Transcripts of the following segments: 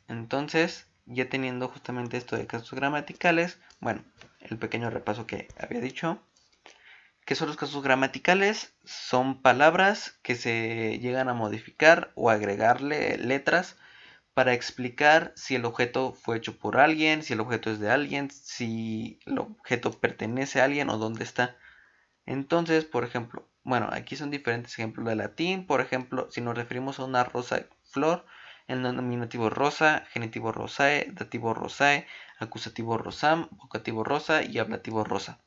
Entonces, ya teniendo justamente esto de casos gramaticales, bueno, el pequeño repaso que había dicho. ¿Qué son los casos gramaticales? Son palabras que se llegan a modificar o agregarle letras para explicar si el objeto fue hecho por alguien, si el objeto es de alguien, si el objeto pertenece a alguien o dónde está. Entonces, por ejemplo, bueno, aquí son diferentes ejemplos de latín. Por ejemplo, si nos referimos a una rosa flor, el nominativo rosa, genitivo rosae, dativo rosae, acusativo rosam, vocativo rosa y ablativo rosa.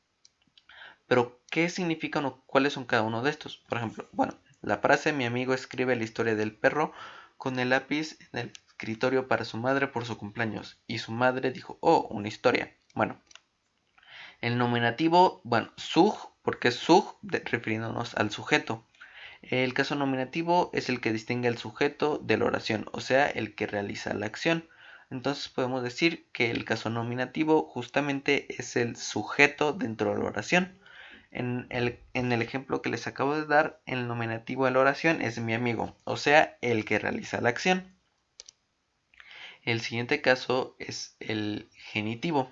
Pero, ¿qué significan o cuáles son cada uno de estos? Por ejemplo, bueno, la frase mi amigo escribe la historia del perro con el lápiz en el escritorio para su madre por su cumpleaños. Y su madre dijo, oh, una historia. Bueno, el nominativo, bueno, sug, porque es sug, refiriéndonos al sujeto. El caso nominativo es el que distingue al sujeto de la oración, o sea, el que realiza la acción. Entonces podemos decir que el caso nominativo justamente es el sujeto dentro de la oración. En el ejemplo que les acabo de dar, el nominativo de la oración es mi amigo, o sea, el que realiza la acción. El siguiente caso es el genitivo,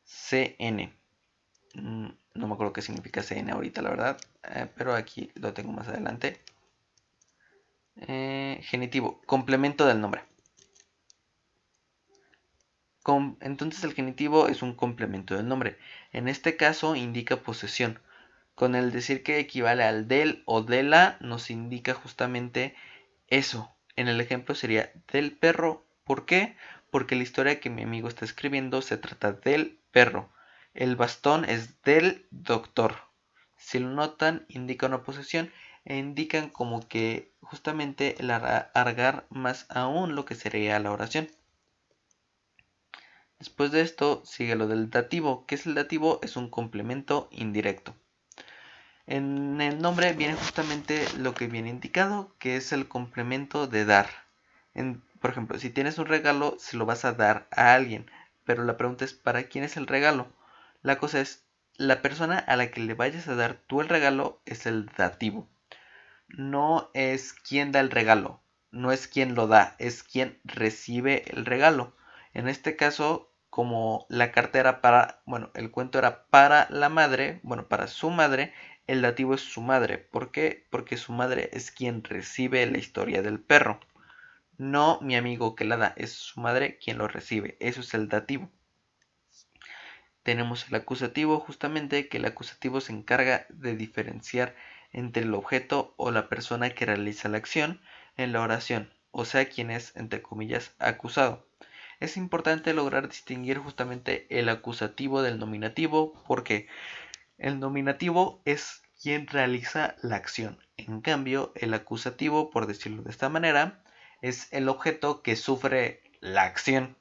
CN. No me acuerdo qué significa CN ahorita, la verdad, pero aquí lo tengo más adelante. Genitivo, complemento del nombre. Entonces el genitivo es un complemento del nombre. En este caso indica posesión. Con el decir que equivale al del o de la, nos indica justamente eso. En el ejemplo sería del perro. ¿Por qué? Porque la historia que mi amigo está escribiendo se trata del perro. El bastón es del doctor. Si lo notan, indica una posesión e indican como que justamente el alargar más aún lo que sería la oración. Después de esto sigue lo del dativo. ¿Qué es el dativo? Es un complemento indirecto. En el nombre viene justamente lo que viene indicado, que es el complemento de dar. Por ejemplo, si tienes un regalo, se lo vas a dar a alguien, pero la pregunta es, ¿para quién es el regalo? La cosa es, la persona a la que le vayas a dar tú el regalo es el dativo. No es quien da el regalo, no es quien lo da, es quien recibe el regalo. En este caso, como la carta era para, bueno, el cuento era para la madre, bueno, para su madre, el dativo es su madre. ¿Por qué? Porque su madre es quien recibe la historia del perro. No mi amigo que la da, es su madre quien lo recibe. Eso es el dativo. Tenemos el acusativo, justamente que el acusativo se encarga de diferenciar entre el objeto o la persona que realiza la acción en la oración, o sea, quien es, entre comillas, acusado. Es importante lograr distinguir justamente el acusativo del nominativo porque el nominativo es quien realiza la acción. En cambio, el acusativo, por decirlo de esta manera, es el objeto que sufre la acción.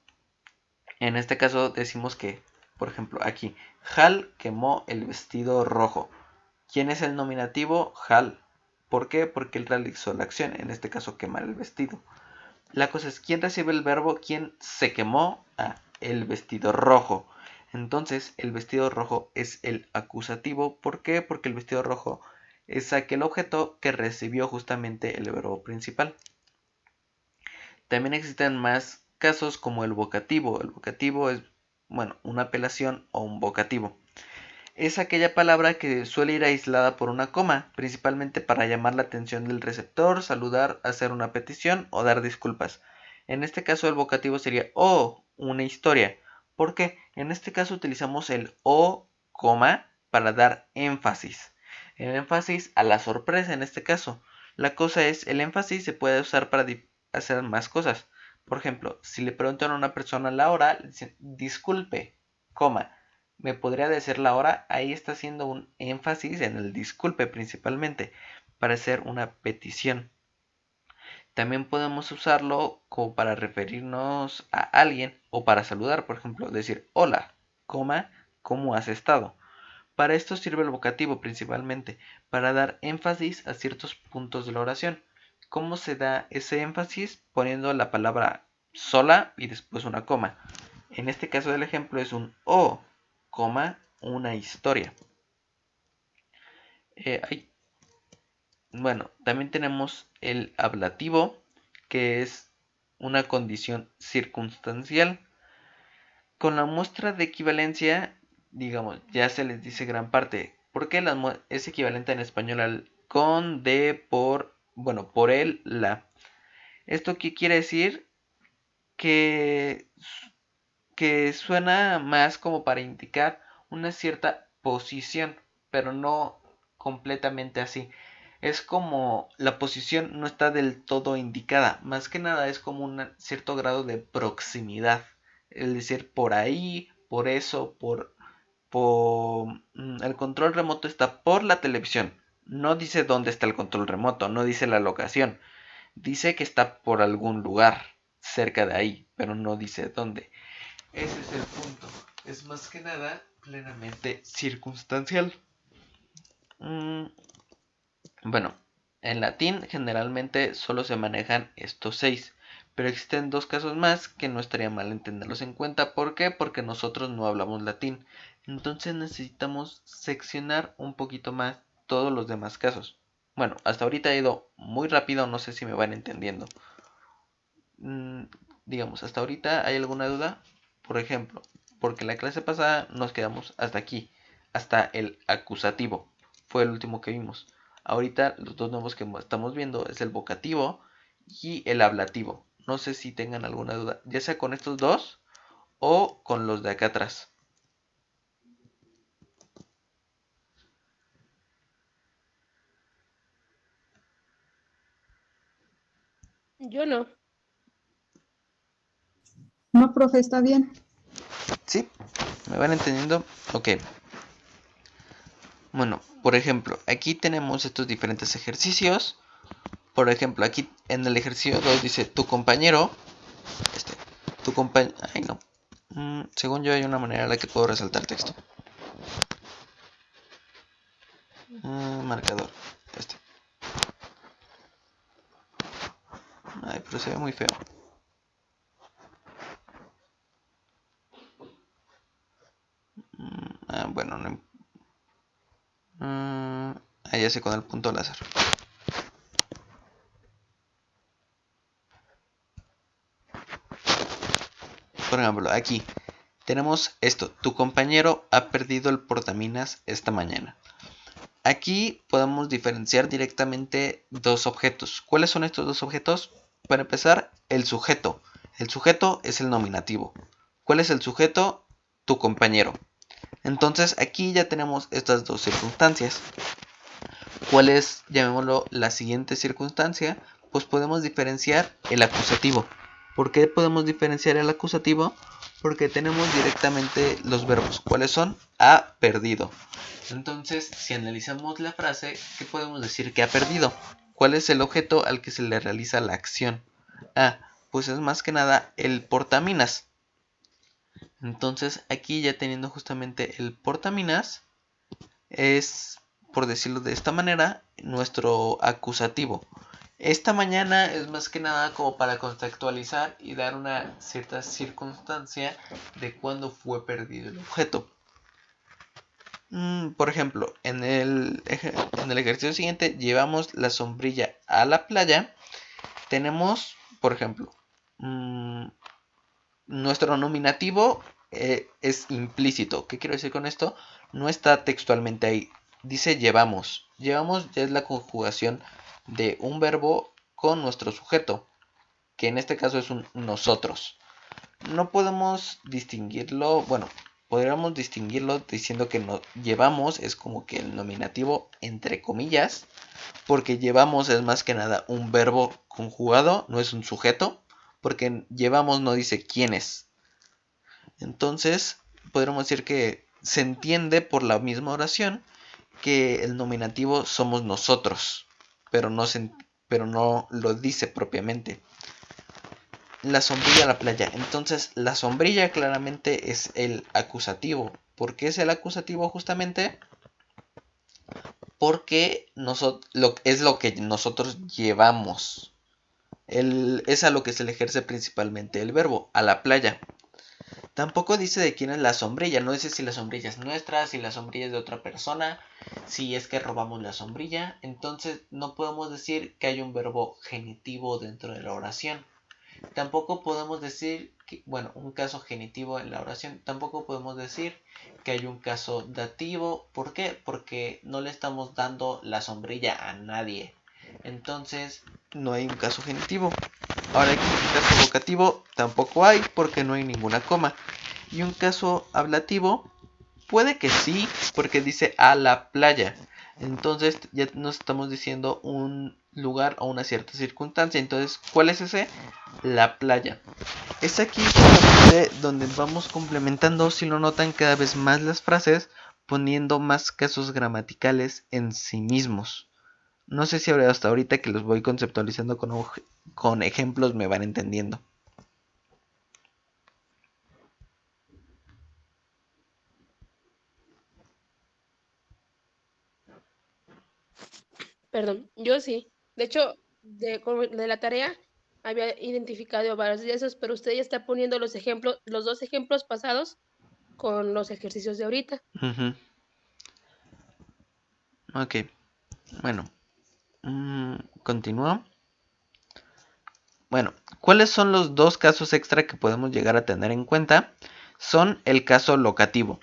En este caso decimos que, por ejemplo, aquí, Hal quemó el vestido rojo. ¿Quién es el nominativo? Hal. ¿Por qué? Porque él realizó la acción, en este caso quemar el vestido. La cosa es, ¿quién recibe el verbo? ¿Quién se quemó? Ah, el vestido rojo. Entonces, el vestido rojo es el acusativo. ¿Por qué? Porque el vestido rojo es aquel objeto que recibió justamente el verbo principal. También existen más casos como el vocativo. El vocativo es, bueno, una apelación o un vocativo. Es aquella palabra que suele ir aislada por una coma, principalmente para llamar la atención del receptor, saludar, hacer una petición o dar disculpas. En este caso el vocativo sería o una historia. ¿Por qué? En este caso utilizamos el o, coma, para dar énfasis. El énfasis a la sorpresa en este caso. La cosa es, el énfasis se puede usar para hacer más cosas. Por ejemplo, si le preguntan a una persona la hora, le dicen disculpe, coma, ¿me podría decir la hora? Ahí está haciendo un énfasis en el disculpe principalmente, para hacer una petición. También podemos usarlo como para referirnos a alguien o para saludar, por ejemplo, decir hola, coma, ¿cómo has estado? Para esto sirve el vocativo principalmente, para dar énfasis a ciertos puntos de la oración. ¿Cómo se da ese énfasis? Poniendo la palabra sola y después una coma. En este caso del ejemplo es un o, coma, una historia. Bueno, también tenemos el ablativo, que es una condición circunstancial. Con la muestra de equivalencia, digamos, ya se les dice gran parte, porque es equivalente en español al con, de, por, bueno, por el, la. ¿Esto qué quiere decir? Que, que suena más como para indicar una cierta posición, pero no completamente así. Es como la posición no está del todo indicada, más que nada es como un cierto grado de proximidad, es decir, por ahí, por eso, el control remoto está por la televisión. No dice dónde está el control remoto, no dice la locación, dice que está por algún lugar cerca de ahí, pero no dice dónde. Ese es el punto, es más que nada plenamente circunstancial. Bueno, en latín generalmente solo se manejan estos 6, pero existen 2 casos más que no estaría mal tenerlos en cuenta. ¿Por qué? Porque nosotros no hablamos latín. Entonces necesitamos seccionar un poquito más todos los demás casos. Bueno, hasta ahorita he ido muy rápido, no sé si me van entendiendo. Digamos, hasta ahorita hay alguna duda. Por ejemplo, porque en la clase pasada nos quedamos hasta aquí, hasta el acusativo. Fue el último que vimos. Ahorita los dos nuevos que estamos viendo es el vocativo y el ablativo. No sé si tengan alguna duda, ya sea con estos dos o con los de acá atrás. Yo no. No, profe, está bien. ¿Sí? ¿Me van entendiendo? Ok. Bueno, por ejemplo, aquí tenemos estos diferentes ejercicios. Por ejemplo, aquí en el ejercicio 2 dice tu compañero. Este, tu compañero. Ay, no. Según yo, hay una manera en la que puedo resaltar texto. Marcador. Este. Ay, pero se ve muy feo. Bueno, no. Ahí ya sé con el punto láser. Por ejemplo, aquí tenemos esto. Tu compañero ha perdido el portaminas esta mañana. Aquí podemos diferenciar directamente dos objetos. ¿Cuáles son estos dos objetos? Para empezar, el sujeto. El sujeto es el nominativo. ¿Cuál es el sujeto? Tu compañero. Entonces aquí ya tenemos estas dos circunstancias. ¿Cuál es, llamémoslo, la siguiente circunstancia? Pues podemos diferenciar el acusativo. ¿Por qué podemos diferenciar el acusativo? Porque tenemos directamente los verbos. ¿Cuáles son? Ha perdido. Entonces, si analizamos la frase, ¿qué podemos decir que ha perdido? ¿Cuál es el objeto al que se le realiza la acción? Pues es más que nada el portaminas. Entonces, aquí ya teniendo justamente el portaminas, es, por decirlo de esta manera, nuestro acusativo. Esta mañana es más que nada como para contextualizar y dar una cierta circunstancia de cuándo fue perdido el objeto. Por ejemplo, en el ejercicio siguiente llevamos la sombrilla a la playa. Tenemos, por ejemplo, nuestro nominativo es implícito. ¿Qué quiero decir con esto? No está textualmente ahí. Dice llevamos. Llevamos ya es la conjugación de un verbo con nuestro sujeto, que en este caso es un nosotros. No podemos distinguirlo, bueno, podríamos distinguirlo diciendo que llevamos es como que el nominativo entre comillas, porque llevamos es más que nada un verbo conjugado, no es un sujeto, porque llevamos no dice quién es. Entonces, podríamos decir que se entiende por la misma oración que el nominativo somos nosotros, pero no lo dice propiamente. La sombrilla a la playa. Entonces, la sombrilla claramente es el acusativo. ¿Por qué es el acusativo justamente? Porque es lo que nosotros llevamos. Es a lo que se le ejerce principalmente el verbo, a la playa. Tampoco dice de quién es la sombrilla, no dice si la sombrilla es nuestra, si la sombrilla es de otra persona, si es que robamos la sombrilla. Entonces no podemos decir que hay un verbo genitivo dentro de la oración. Tampoco podemos decir que, bueno, un caso genitivo en la oración, tampoco podemos decir que hay un caso dativo. ¿Por qué? Porque no le estamos dando la sombrilla a nadie. Entonces, no hay un caso genitivo. Ahora aquí un caso vocativo tampoco hay porque no hay ninguna coma. Y un caso ablativo puede que sí, porque dice a la playa. Entonces ya nos estamos diciendo un lugar o una cierta circunstancia. Entonces, ¿cuál es ese? La playa. Es aquí justamente donde vamos complementando, si lo notan, cada vez más las frases, poniendo más casos gramaticales en sí mismos. No sé si hasta ahorita que los voy conceptualizando con ejemplos me van entendiendo. Perdón, yo sí. De hecho, de la tarea había identificado varios de esos, pero usted ya está poniendo los ejemplos, los dos ejemplos pasados con los ejercicios de ahorita. Ok, bueno, continúo. Bueno, ¿cuáles son los dos casos extra que podemos llegar a tener en cuenta? Son el caso locativo.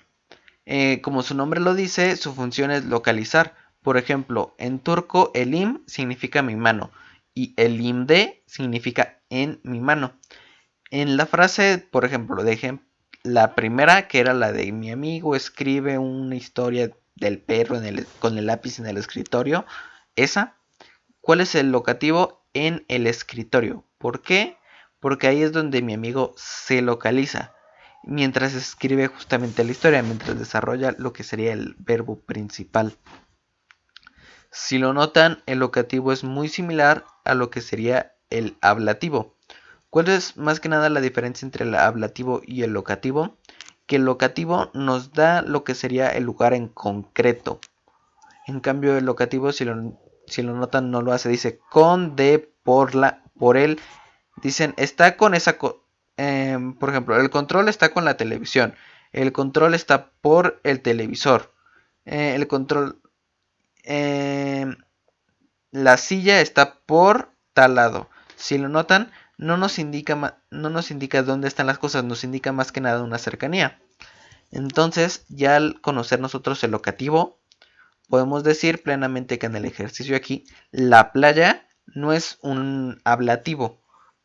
Como su nombre lo dice, su función es localizar. Por ejemplo, en turco elim significa mi mano y elimde significa en mi mano. En la frase, por ejemplo, la primera, que era la de mi amigo escribe una historia del perro con el lápiz en el escritorio, esa. ¿Cuál es el locativo? En el escritorio. ¿Por qué? Porque ahí es donde mi amigo se localiza mientras escribe justamente la historia, mientras desarrolla lo que sería el verbo principal. Si lo notan, el locativo es muy similar a lo que sería el ablativo. ¿Cuál es más que nada la diferencia entre el ablativo y el locativo? Que el locativo nos da lo que sería el lugar en concreto. En cambio, el locativo, si lo notan, no lo hace. Dice con, de, por él. Dicen, está con esa... por ejemplo, el control está con la televisión. El control está por el televisor. El control... la silla está por tal lado. Si lo notan, no nos indica dónde están las cosas. Nos indica más que nada una cercanía. Entonces, ya al conocer nosotros el locativo, podemos decir plenamente que en el ejercicio aquí, la playa no es un ablativo.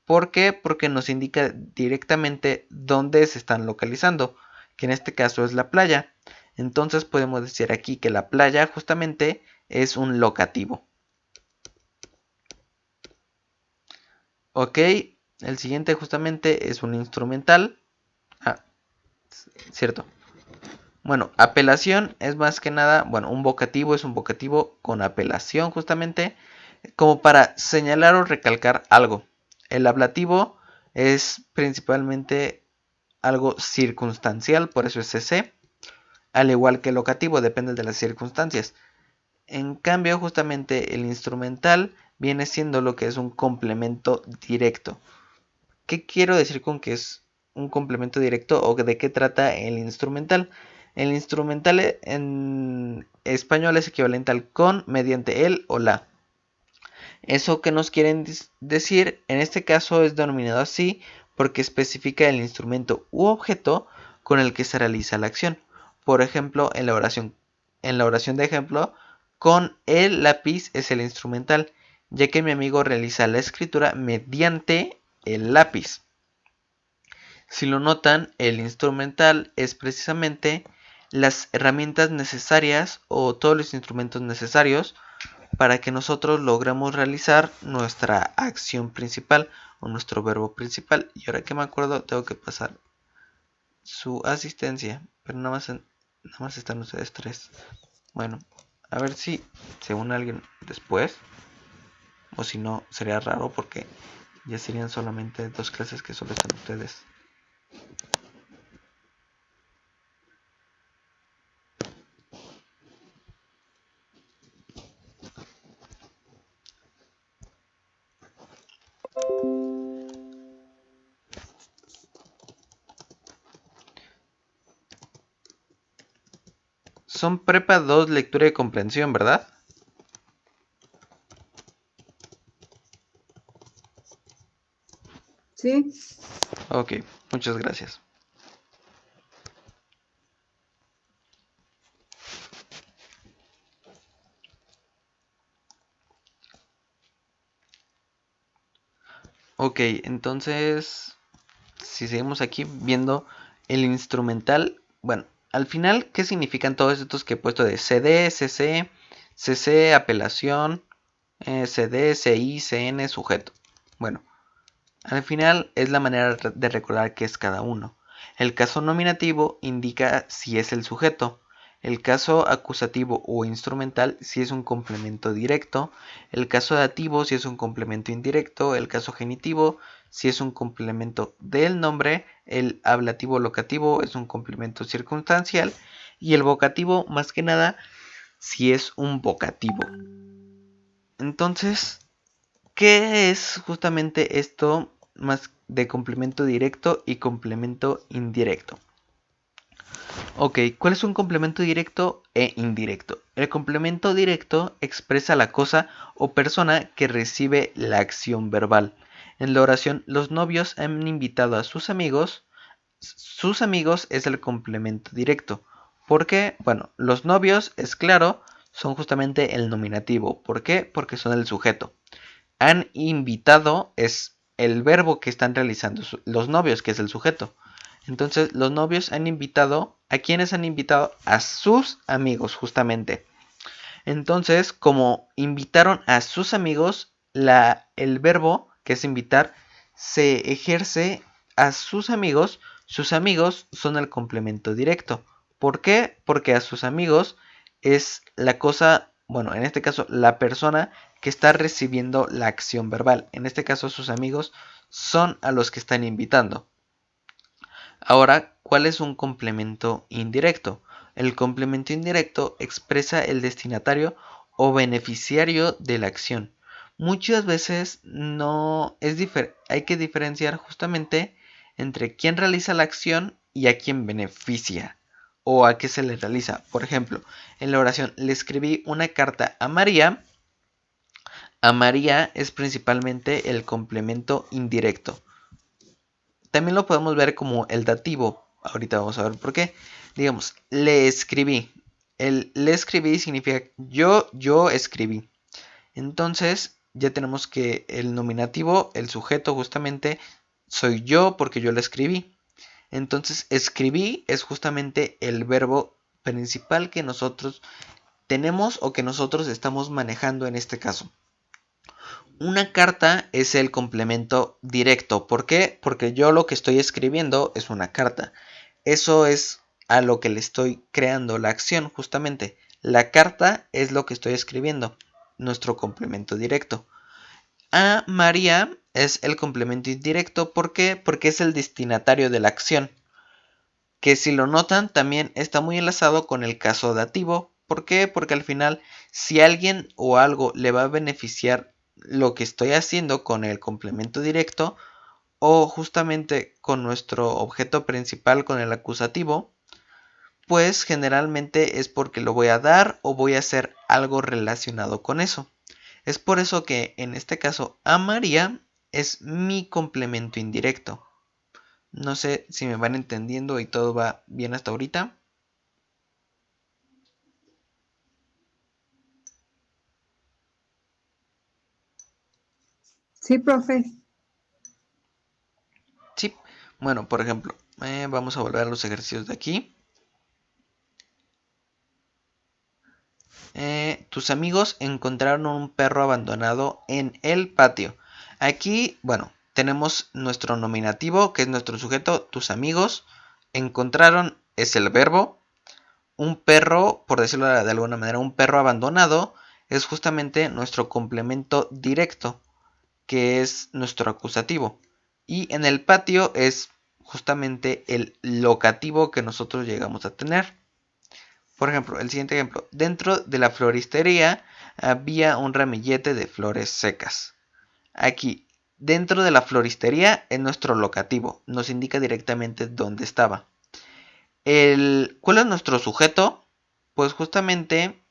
¿Por qué? Porque nos indica directamente dónde se están localizando, que en este caso es la playa. Entonces podemos decir aquí que la playa justamente es un locativo. Ok, el siguiente justamente es un instrumental. Ah, cierto. Bueno, apelación es más que nada, bueno, un vocativo es un vocativo con apelación justamente, como para señalar o recalcar algo. El ablativo es principalmente algo circunstancial, por eso es ese, al igual que el locativo, depende de las circunstancias. En cambio, justamente el instrumental viene siendo lo que es un complemento directo. ¿Qué quiero decir con que es un complemento directo o de qué trata el instrumental? El instrumental en español es equivalente al con, mediante el o la. Eso que nos quieren decir en este caso es denominado así porque especifica el instrumento u objeto con el que se realiza la acción. Por ejemplo, en la oración de ejemplo, con el lápiz es el instrumental, ya que mi amigo realiza la escritura mediante el lápiz. Si lo notan, el instrumental es precisamente las herramientas necesarias o todos los instrumentos necesarios para que nosotros logremos realizar nuestra acción principal o nuestro verbo principal. Y ahora que me acuerdo, tengo que pasar su asistencia, pero nada más están ustedes tres. Bueno, a ver si se une alguien después, o si no, sería raro porque ya serían solamente 2 clases que solo están ustedes. Son prepa 2 lectura y comprensión, ¿verdad? Sí, Ok, muchas gracias. Ok, entonces, si seguimos aquí viendo el instrumental, bueno, al final, ¿qué significan todos estos que he puesto de CD, CC, CC, apelación, CD, CI, CN, sujeto? Bueno, al final es la manera de recordar qué es cada uno. El caso nominativo indica si es el sujeto. El caso acusativo o instrumental si es un complemento directo. El caso dativo si es un complemento indirecto. El caso genitivo si es un complemento del nombre. El ablativo locativo es un complemento circunstancial. Y el vocativo, más que nada, si es un vocativo. Entonces, ¿qué es justamente esto más de complemento directo y complemento indirecto? Ok, ¿cuál es un complemento directo e indirecto? El complemento directo expresa la cosa o persona que recibe la acción verbal. En la oración, los novios han invitado a sus amigos. Sus amigos es el complemento directo. ¿Por qué? Bueno, los novios, es claro, son justamente el nominativo. ¿Por qué? Porque son el sujeto. Han invitado es el verbo que están realizando los novios, que es el sujeto. Entonces, los novios han invitado, ¿a quiénes han invitado? A sus amigos, justamente. Entonces, como invitaron a sus amigos, el verbo, que es invitar, se ejerce a sus amigos. Sus amigos son el complemento directo. ¿Por qué? Porque a sus amigos es la cosa, bueno, en este caso, la persona que está recibiendo la acción verbal. En este caso, sus amigos son a los que están invitando. Ahora, ¿cuál es un complemento indirecto? El complemento indirecto expresa el destinatario o beneficiario de la acción. Muchas veces no es hay que diferenciar justamente entre quién realiza la acción y a quién beneficia o a qué se le realiza. Por ejemplo, en la oración le escribí una carta a María. A María es principalmente el complemento indirecto. También lo podemos ver como el dativo. Ahorita vamos a ver por qué. Digamos, le escribí. El le escribí significa yo escribí. Entonces, ya tenemos que el nominativo, el sujeto justamente, soy yo porque yo le escribí. Entonces, escribí es justamente el verbo principal que nosotros tenemos o que nosotros estamos manejando en este caso. Una carta es el complemento directo. ¿Por qué? Porque yo lo que estoy escribiendo es una carta. Eso es a lo que le estoy creando la acción, justamente. La carta es lo que estoy escribiendo, nuestro complemento directo. A María es el complemento indirecto. ¿Por qué? Porque es el destinatario de la acción. Que si lo notan también está muy enlazado con el caso dativo. ¿Por qué? Porque al final, si alguien o algo le va a beneficiar lo que estoy haciendo con el complemento directo o justamente con nuestro objeto principal, con el acusativo, pues generalmente es porque lo voy a dar o voy a hacer algo relacionado con eso. Es por eso que en este caso a María es mi complemento indirecto. No sé si me van entendiendo y todo va bien hasta ahorita. sí, profe. Sí. Bueno, por ejemplo, vamos a volver a los ejercicios de aquí. Tus amigos encontraron un perro abandonado en el patio. Aquí, bueno, tenemos nuestro nominativo, que es nuestro sujeto, tus amigos. Encontraron es el verbo. Un perro, por decirlo de alguna manera, un perro abandonado es justamente nuestro complemento directo, que es nuestro acusativo. Y en el patio es justamente el locativo que nosotros llegamos a tener. Por ejemplo, el siguiente ejemplo. Dentro de la floristería había un ramillete de flores secas. Aquí, dentro de la floristería es nuestro locativo. Nos indica directamente dónde estaba. ¿Cuál es nuestro sujeto? Pues justamente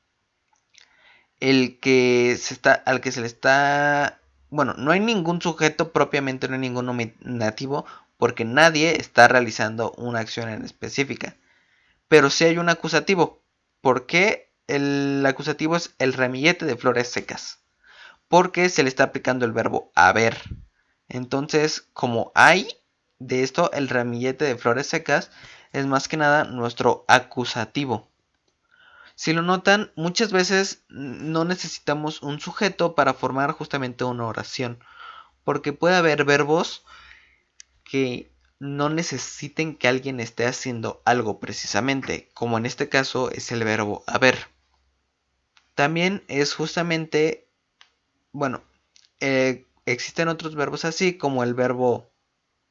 al que se le está bueno, no hay ningún sujeto propiamente, no hay ningún nominativo, porque nadie está realizando una acción en específica. Pero sí hay un acusativo. ¿Por qué el acusativo es el ramillete de flores secas? Porque se le está aplicando el verbo haber. Entonces, como hay de esto, el ramillete de flores secas es más que nada nuestro acusativo. Si lo notan, muchas veces no necesitamos un sujeto para formar justamente una oración, porque puede haber verbos que no necesiten que alguien esté haciendo algo precisamente, como en este caso es el verbo haber. También es justamente, bueno, existen otros verbos así como el verbo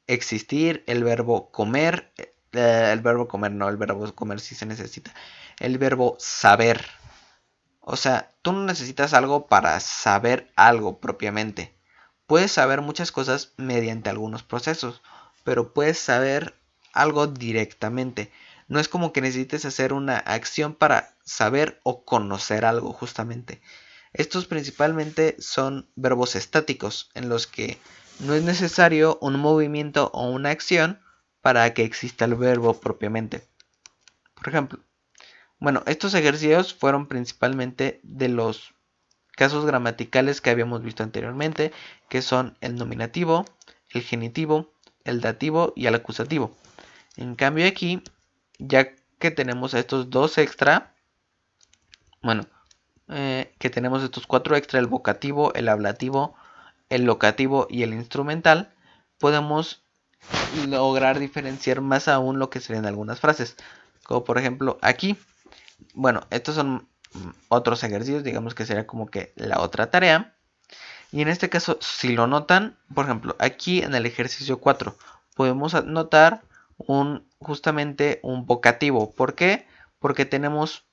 existir, el verbo comer, el verbo comer no, el verbo comer sí se necesita, el verbo saber. O sea, tú no necesitas algo para saber algo propiamente. Puedes saber muchas cosas mediante algunos procesos, pero puedes saber algo directamente. No es como que necesites hacer una acción para saber o conocer algo justamente. Estos principalmente son verbos estáticos, en los que no es necesario un movimiento o una acción para que exista el verbo propiamente. Por ejemplo, bueno, estos ejercicios fueron principalmente de los casos gramaticales que habíamos visto anteriormente, que son el nominativo, el genitivo, el dativo y el acusativo. En cambio aquí, ya que tenemos a estos dos extra, bueno, que tenemos estos cuatro extra, el vocativo, el ablativo, el locativo y el instrumental, podemos lograr diferenciar más aún lo que serían algunas frases. Como por ejemplo aquí, bueno, estos son otros ejercicios, digamos que sería como que la otra tarea. Y en este caso, si lo notan, por ejemplo, aquí en el ejercicio 4, podemos notar justamente un vocativo. ¿Por qué? Porque tenemos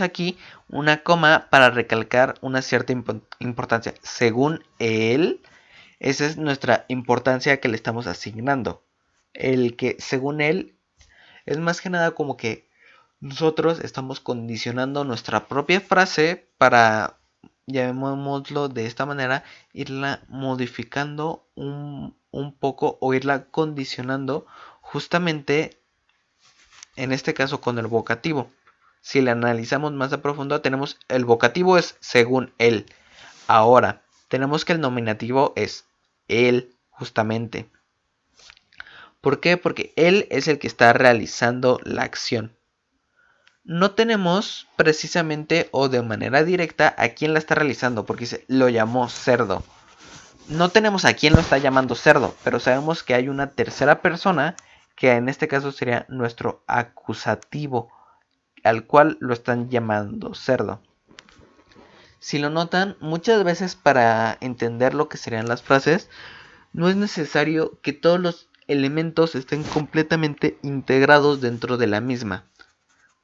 aquí una coma para recalcar una cierta importancia. Según él, esa es nuestra importancia que le estamos asignando. El que, según él, es más que nada como que nosotros estamos condicionando nuestra propia frase para, llamémoslo de esta manera, irla modificando un poco o irla condicionando justamente en este caso con el vocativo. Si la analizamos más a profundo, tenemos el vocativo es según él. Ahora, tenemos que el nominativo es él, justamente. ¿Por qué? Porque él es el que está realizando la acción. No tenemos precisamente o de manera directa a quién la está realizando, porque dice, lo llamó cerdo. No tenemos a quién lo está llamando cerdo, pero sabemos que hay una tercera persona que en este caso sería nuestro acusativo, al cual lo están llamando cerdo. Si lo notan, muchas veces para entender lo que serían las frases, no es necesario que todos los elementos estén completamente integrados dentro de la misma.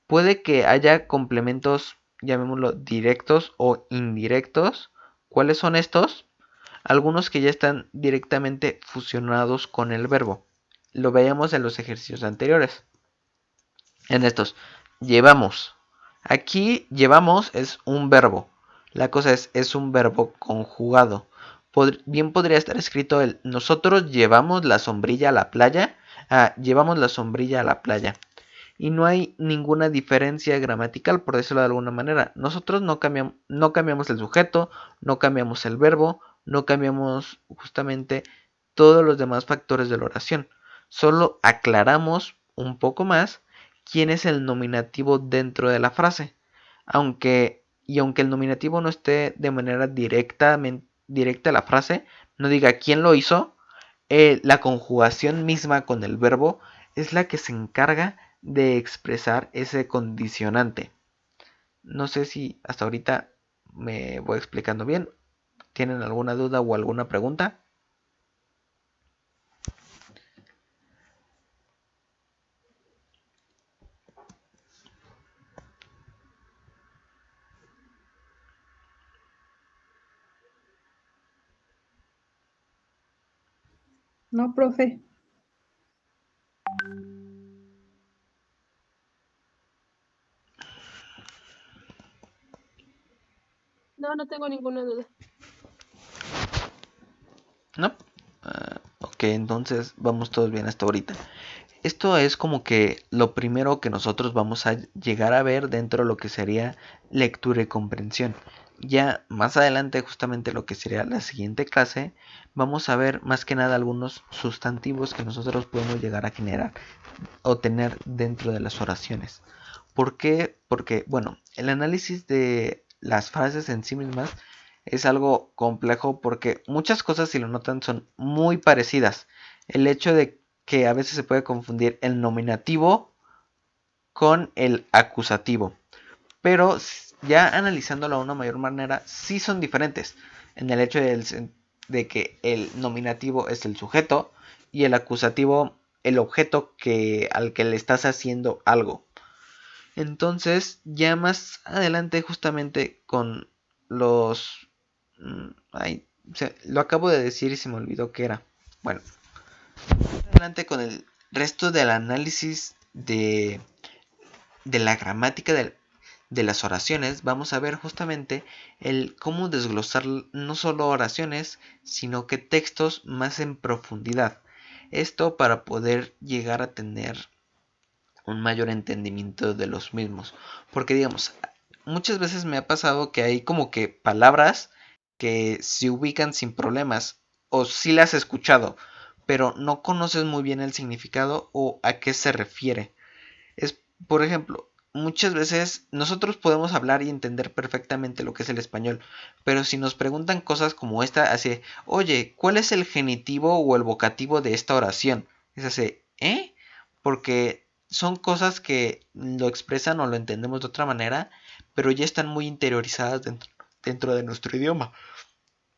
Puede que haya complementos, llamémoslo directos o indirectos. ¿Cuáles son estos? Algunos que ya están directamente fusionados con el verbo. Lo veíamos en los ejercicios anteriores. En estos, llevamos. Aquí llevamos es un verbo. La cosa es un verbo conjugado. Bien podría estar escrito el nosotros llevamos la sombrilla a la playa. Llevamos la sombrilla a la playa. Y no hay ninguna diferencia gramatical, por decirlo de alguna manera. Nosotros no cambiamos el sujeto, no cambiamos el verbo, no cambiamos justamente todos los demás factores de la oración. Solo aclaramos un poco más quién es el nominativo dentro de la frase. Aunque el nominativo no esté de manera directa a la frase, no diga quién lo hizo, la conjugación misma con el verbo es la que se encarga de expresar ese condicionante. No sé si hasta ahorita me voy explicando bien. ¿Tienen alguna duda o alguna pregunta? No, profe. No, No, no tengo ninguna duda. ¿No? Ok, entonces vamos todos bien hasta ahorita. Esto es como que lo primero que nosotros vamos a llegar a ver dentro de lo que sería lectura y comprensión. Ya más adelante, justamente lo que sería la siguiente clase, vamos a ver más que nada algunos sustantivos que nosotros podemos llegar a generar o tener dentro de las oraciones. ¿Por qué? Porque, bueno, el análisis de las frases en sí mismas es algo complejo porque muchas cosas, si lo notan, son muy parecidas. El hecho de que a veces se puede confundir el nominativo con el acusativo. Pero ya analizándolo de una mayor manera, sí son diferentes. En el hecho de que el nominativo es el sujeto y el acusativo el objeto al que le estás haciendo algo. Entonces, ya más adelante, justamente con los... lo acabo de decir y se me olvidó qué era. Bueno, adelante con el resto del análisis de la gramática de las oraciones, vamos a ver justamente el cómo desglosar no solo oraciones, sino que textos más en profundidad. Esto para poder llegar a tener un mayor entendimiento de los mismos. Porque digamos, muchas veces me ha pasado que hay como que palabras que se ubican sin problemas o si las has escuchado, pero no conoces muy bien el significado o a qué se refiere. Es, por ejemplo, muchas veces nosotros podemos hablar y entender perfectamente lo que es el español, pero si nos preguntan cosas como esta, así, oye, ¿cuál es el genitivo o el vocativo de esta oración? Es así, ¿eh? Porque son cosas que lo expresan o lo entendemos de otra manera, pero ya están muy interiorizadas dentro de nuestro idioma.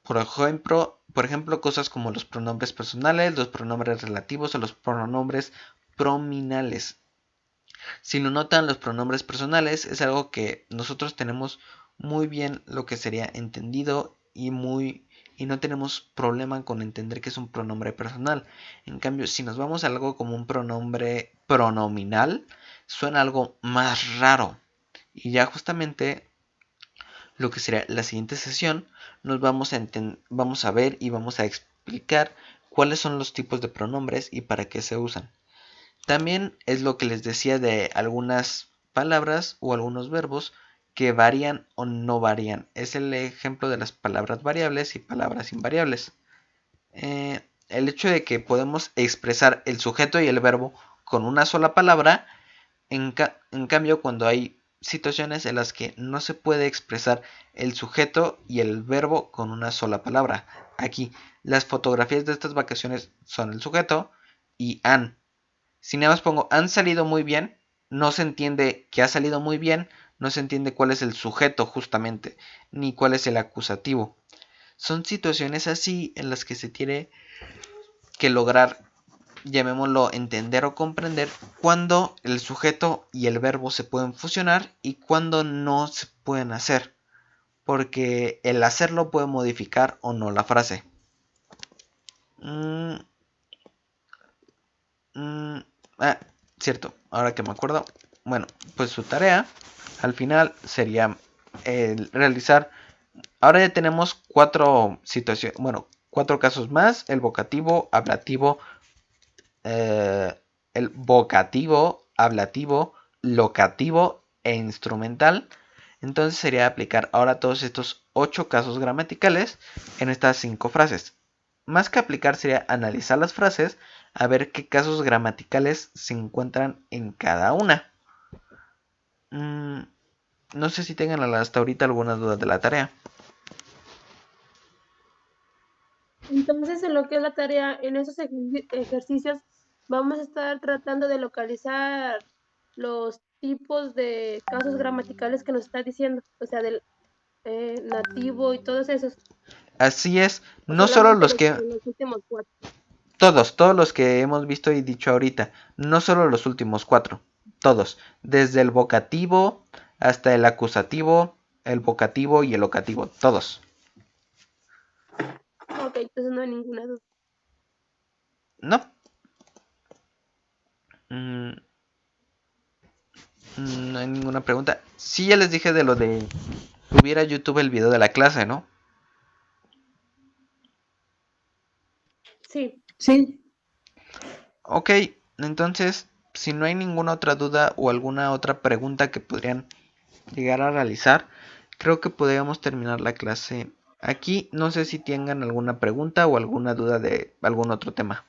Por ejemplo, cosas como los pronombres personales, los pronombres relativos o los pronombres prominales. Si lo notan, los pronombres personales es algo que nosotros tenemos muy bien lo que sería entendido y no tenemos problema con entender que es un pronombre personal. En cambio, si nos vamos a algo como un pronombre pronominal, suena algo más raro. Y ya justamente lo que sería la siguiente sesión, nos vamos a ver y vamos a explicar cuáles son los tipos de pronombres y para qué se usan. También es lo que les decía de algunas palabras o algunos verbos que varían o no varían. Es el ejemplo de las palabras variables y palabras invariables. El hecho de que podemos expresar el sujeto y el verbo con una sola palabra, en cambio cuando hay situaciones en las que no se puede expresar el sujeto y el verbo con una sola palabra. Aquí, las fotografías de estas vacaciones son el sujeto y han. Si nada más pongo han salido muy bien, no se entiende que ha salido muy bien, no se entiende cuál es el sujeto justamente, ni cuál es el acusativo. Son situaciones así en las que se tiene que lograr, llamémoslo, entender o comprender cuándo el sujeto y el verbo se pueden fusionar y cuándo no se pueden hacer, porque el hacerlo puede modificar o no la frase. Mm, mm, Cierto, ahora que me acuerdo. Bueno, pues su tarea al final sería realizar. Ahora ya tenemos cuatro situaciones, bueno, cuatro casos más: el vocativo, ablativo, locativo e instrumental. Entonces sería aplicar ahora todos estos 8 casos gramaticales en estas 5 frases. Más que aplicar sería analizar las frases a ver qué casos gramaticales se encuentran en cada una. No sé si tengan hasta ahorita alguna duda de la tarea. Entonces, en lo que es la tarea, en esos ejercicios, vamos a estar tratando de localizar los tipos de casos gramaticales que nos está diciendo, o sea, del nativo y todos esos, Así es, o no solo solamente los que los últimos 4. todos los que hemos visto y dicho ahorita, no solo los últimos 4, todos, desde el vocativo hasta el acusativo, el vocativo y el locativo, todos. Ok, entonces no hay ninguna duda. No. No hay ninguna pregunta. Sí, ya les dije de lo de subir a YouTube el video de la clase, ¿no? Sí. Sí, Ok, entonces, si no hay ninguna otra duda o alguna otra pregunta que podrían llegar a realizar, creo que podríamos terminar la clase aquí. No sé si tengan alguna pregunta o alguna duda de algún otro tema.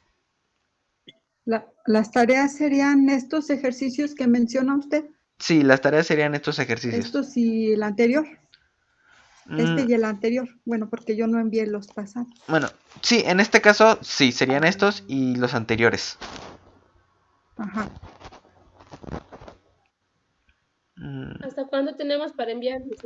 las tareas serían estos ejercicios que menciona usted, Sí, las tareas serían estos ejercicios. estos y el anterior, este Mm, y el anterior. Bueno, porque yo no envié los pasados. bueno, sí, en este caso sí, serían estos y los anteriores. Ajá. Mm, ¿Hasta cuándo tenemos para enviarlos?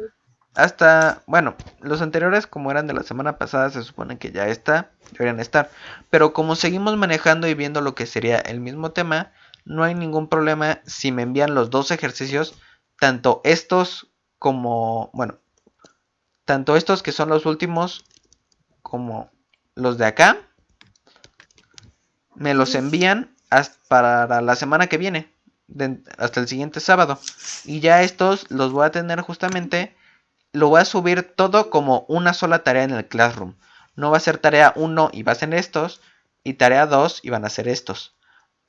hasta, bueno, los anteriores como eran de la semana pasada se supone que ya deberían estar. Pero como seguimos manejando y viendo lo que sería el mismo tema, no hay ningún problema si me envían los dos ejercicios, tanto estos como, bueno, tanto estos que son los últimos como los de acá, me los envían hasta para la semana que viene, hasta el siguiente sábado. Y ya estos los voy a tener justamente, lo voy a subir todo como una sola tarea en el Classroom. No va a ser tarea 1 y va a ser estos, y tarea 2 y van a ser estos.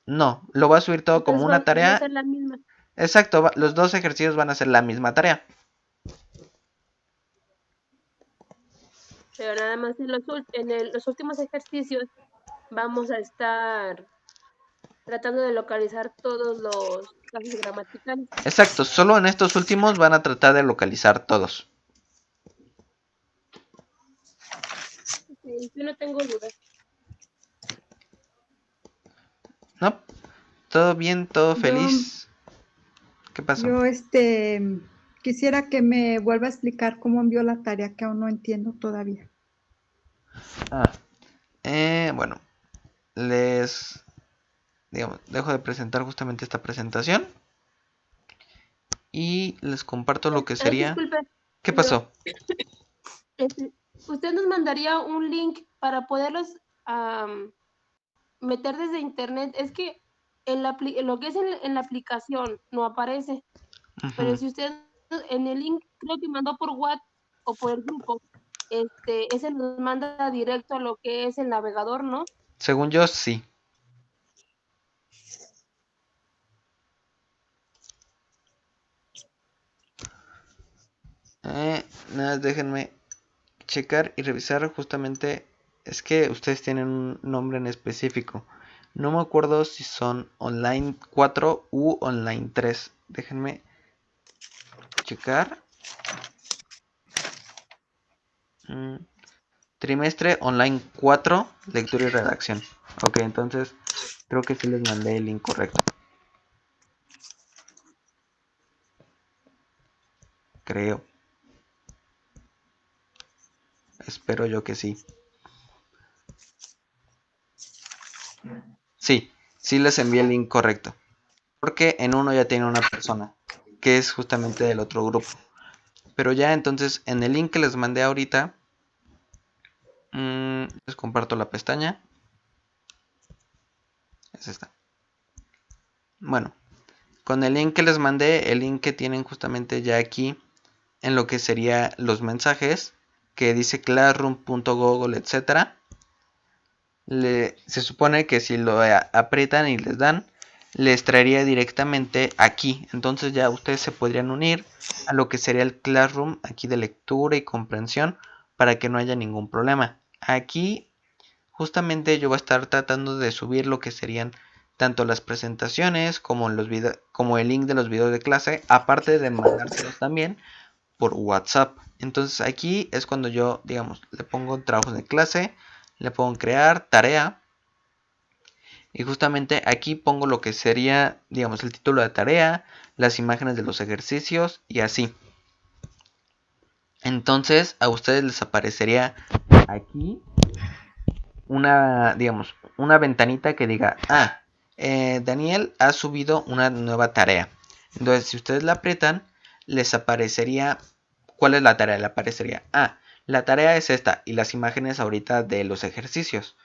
No, lo voy a subir todo como Entonces una van a tarea. ser la misma. Exacto, los dos ejercicios van a ser la misma tarea. Pero nada más los últimos ejercicios vamos a estar tratando de localizar todos los casos gramaticales. Exacto, solo en estos últimos van a tratar de localizar todos. Yo no tengo dudas. ¿No? ¿Todo bien? ¿Todo Yo, feliz? ¿Qué pasó? yo, quisiera que me vuelva a explicar cómo envió la tarea que aún no entiendo todavía. Ah, bueno, digamos, dejo de presentar justamente esta presentación y les comparto lo que Ay, sería. disculpe, ¿Qué pero pasó? usted nos mandaría un link para poderlos meter desde internet. Es que en lo que es en la aplicación no aparece, pero Ujú. si usted en el link creo que mandó por WhatsApp o por el grupo, ese nos manda directo a lo que es el navegador, ¿no? Según yo, sí. Nada, déjenme checar y revisar justamente. Es que ustedes tienen un nombre en específico. No me acuerdo si son online 4 u online 3. Déjenme checar. Mm, Trimestre online 4, lectura y redacción. Ok, entonces creo que sí les mandé el incorrecto. Creo. Espero yo que sí. Sí, sí les envié el link correcto. Porque en uno ya tiene una persona, que es justamente del otro grupo. Pero ya entonces en el link que les mandé ahorita, les comparto la pestaña. Es esta. Bueno, con el link que les mandé, el link que tienen justamente ya aquí en lo que sería los mensajes, que dice classroom.google, etcétera. Se supone que si lo aprietan y les dan, les traería directamente aquí. Entonces ya ustedes se podrían unir a lo que sería el Classroom aquí de lectura y comprensión para que no haya ningún problema. Aquí justamente yo voy a estar tratando de subir lo que serían tanto las presentaciones como como el link de los videos de clase, aparte de mandárselos también por WhatsApp. Entonces aquí es cuando yo, digamos, le pongo trabajos de clase, le pongo crear, tarea, y justamente aquí pongo lo que sería, digamos, el título de tarea, las imágenes de los ejercicios y así. Entonces a ustedes les aparecería aquí una, digamos, una ventanita que diga, Daniel ha subido una nueva tarea. Entonces si ustedes la aprietan, les aparecería, ¿cuál es la tarea? Le aparecería, la tarea es esta y las imágenes ahorita de los ejercicios.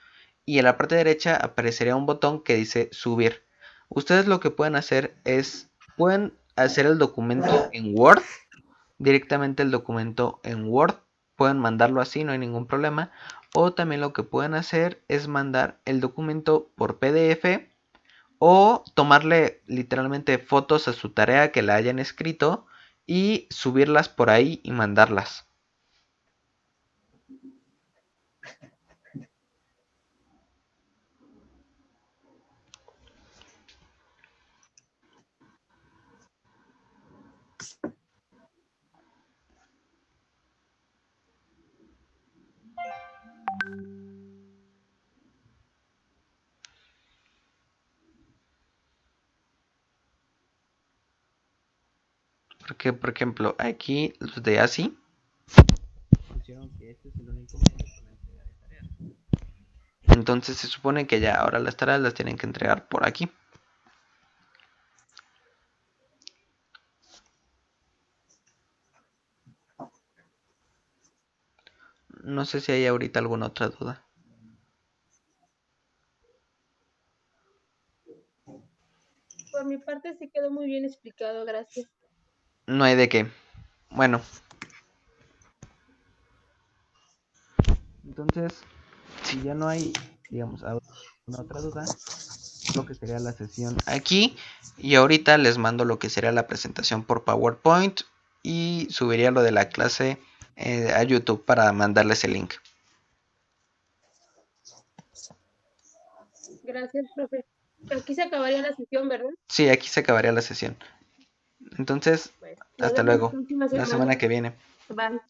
Y en la parte derecha aparecería un botón que dice subir. Ustedes lo que pueden hacer es, pueden hacer el documento en Word directamente el documento en Word. Pueden mandarlo así, no hay ningún problema. O también lo que pueden hacer es mandar el documento por PDF o tomarle literalmente fotos a su tarea que la hayan escrito y subirlas por ahí y mandarlas. Porque, por ejemplo, aquí los de ASI pusieron que este es el único medio para entrega de tareas. Entonces se supone que ya ahora las tareas las tienen que entregar por aquí. No sé si hay ahorita alguna otra duda. Por mi parte sí quedó muy bien explicado, gracias. No hay de qué. Bueno. Entonces, si ya no hay, digamos, alguna otra duda, lo que sería la sesión aquí. Y ahorita les mando lo que sería la presentación por PowerPoint y subiría lo de la clase a YouTube para mandarles el link. Gracias, profe. Aquí se acabaría la sesión, ¿verdad? Sí, aquí se acabaría la sesión. Entonces, Bueno, nos hasta vemos la luego. próxima La semana. semana que viene. Bye.